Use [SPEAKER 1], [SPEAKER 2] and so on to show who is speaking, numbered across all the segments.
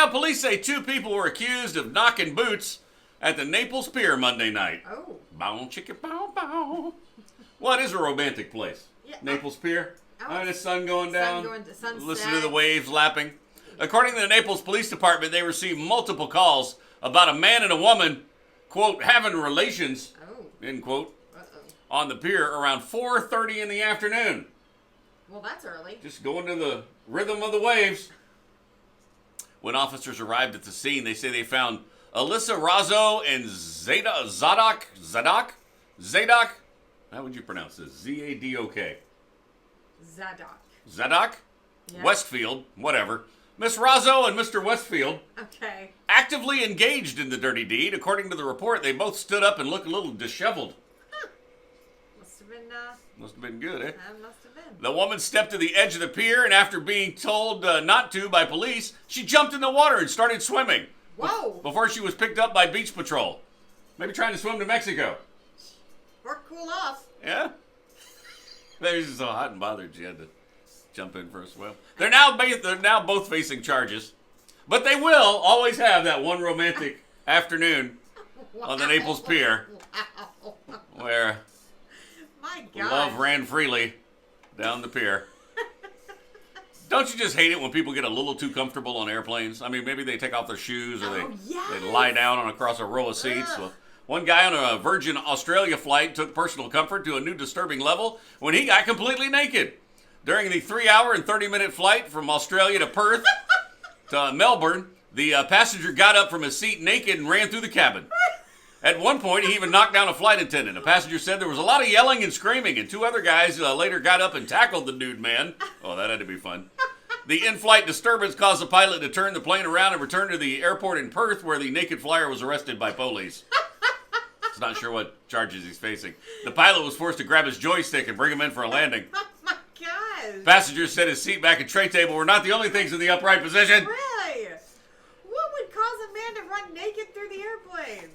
[SPEAKER 1] now, police say 2 people were accused of knocking boots at the Naples Pier Monday night.
[SPEAKER 2] Oh.
[SPEAKER 1] Bow, chicka, bow, bow. Well, it is a romantic place.
[SPEAKER 2] Yeah.
[SPEAKER 1] Naples Pier.
[SPEAKER 2] Oh,
[SPEAKER 1] The sun going down.
[SPEAKER 2] Sunset.
[SPEAKER 1] Listen to the waves lapping. According to the Naples Police Department, they received multiple calls about a man and a woman, quote, having relations, end quote, on the pier around 4:30 in the afternoon.
[SPEAKER 2] Well, that's early.
[SPEAKER 1] Just going to the rhythm of the waves. When officers arrived at the scene, they say they found Alyssa Razzo and Zadok. How would you pronounce this? Z-A-D-O-K. Zadok? Yeah. Westfield, whatever. Miss Razzo and Mr. Westfield.
[SPEAKER 2] Okay.
[SPEAKER 1] Actively engaged in the dirty deed. According to the report, they both stood up and looked a little disheveled.
[SPEAKER 2] Huh. Must have been
[SPEAKER 1] good, eh?
[SPEAKER 2] Must have been.
[SPEAKER 1] The woman stepped to the edge of the pier, and after being told not to by police, she jumped in the water and started swimming.
[SPEAKER 2] Whoa!
[SPEAKER 1] Before she was picked up by Beach Patrol. Maybe trying to swim to Mexico.
[SPEAKER 2] Or cool off.
[SPEAKER 1] Yeah? Maybe she's so hot and bothered she had to jump in for a swim. They're now both facing charges. But they will always have that one romantic afternoon on the Naples Pier where
[SPEAKER 2] my God,
[SPEAKER 1] love ran freely down the pier. Don't you just hate it when people get a little too comfortable on airplanes? I mean, maybe they take off their shoes or they lie down across a row of seats. Well, one guy on a Virgin Australia flight took personal comfort to a new disturbing level when he got completely naked. During the 3-hour and 30-minute flight from Australia to Perth to Melbourne, the passenger got up from his seat naked and ran through the cabin. At one point, he even knocked down a flight attendant. A passenger said there was a lot of yelling and screaming, and 2 other guys later got up and tackled the nude man. Oh, that had to be fun. The in-flight disturbance caused the pilot to turn the plane around and return to the airport in Perth, where the naked flyer was arrested by police. He's not sure what charges he's facing. The pilot was forced to grab his joystick and bring him in for a landing.
[SPEAKER 2] Oh, my God.
[SPEAKER 1] Passengers said his seat back and tray table were not the only things in the upright position.
[SPEAKER 2] Really? What would cause a man to run naked through the airplane?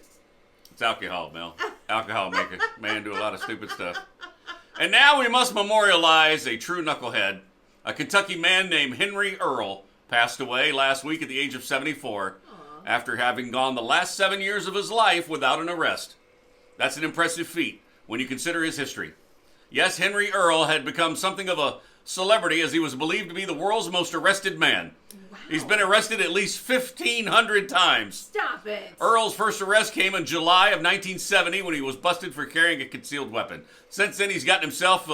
[SPEAKER 1] It's alcohol, Mel. Alcohol make a man do a lot of stupid stuff. And now we must memorialize a true knucklehead. A Kentucky man named Henry Earl passed away last week at the age of 74 after having gone the last 7 years of his life without an arrest. That's an impressive feat when you consider his history. Yes, Henry Earl had become something of a celebrity as he was believed to be the world's most arrested man. Wow. He's been arrested at least 1,500 times.
[SPEAKER 2] Stop it.
[SPEAKER 1] Earl's first arrest came in July of 1970 when he was busted for carrying a concealed weapon. Since then, he's gotten himself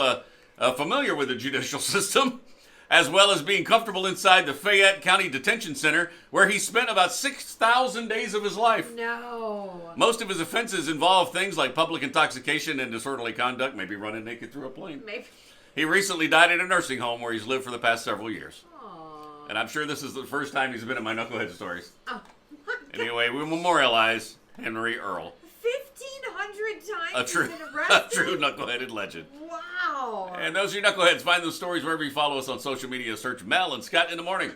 [SPEAKER 1] familiar with the judicial system, as well as being comfortable inside the Fayette County Detention Center, where he spent about 6,000 days of his life.
[SPEAKER 2] No.
[SPEAKER 1] Most of his offenses involve things like public intoxication and disorderly conduct, maybe running naked through a plane.
[SPEAKER 2] Maybe.
[SPEAKER 1] He recently died in a nursing home where he's lived for the past several years.
[SPEAKER 2] Aww.
[SPEAKER 1] And I'm sure this is the first time he's been in my Knucklehead stories.
[SPEAKER 2] Oh, my God.
[SPEAKER 1] Anyway, we memorialize Henry Earl.
[SPEAKER 2] 1,500 times
[SPEAKER 1] A true,
[SPEAKER 2] he's been arrested?
[SPEAKER 1] a true Knuckleheaded legend.
[SPEAKER 2] Wow.
[SPEAKER 1] And those are your Knuckleheads. Find those stories wherever you follow us on social media. Search Mel and Scott in the Morning.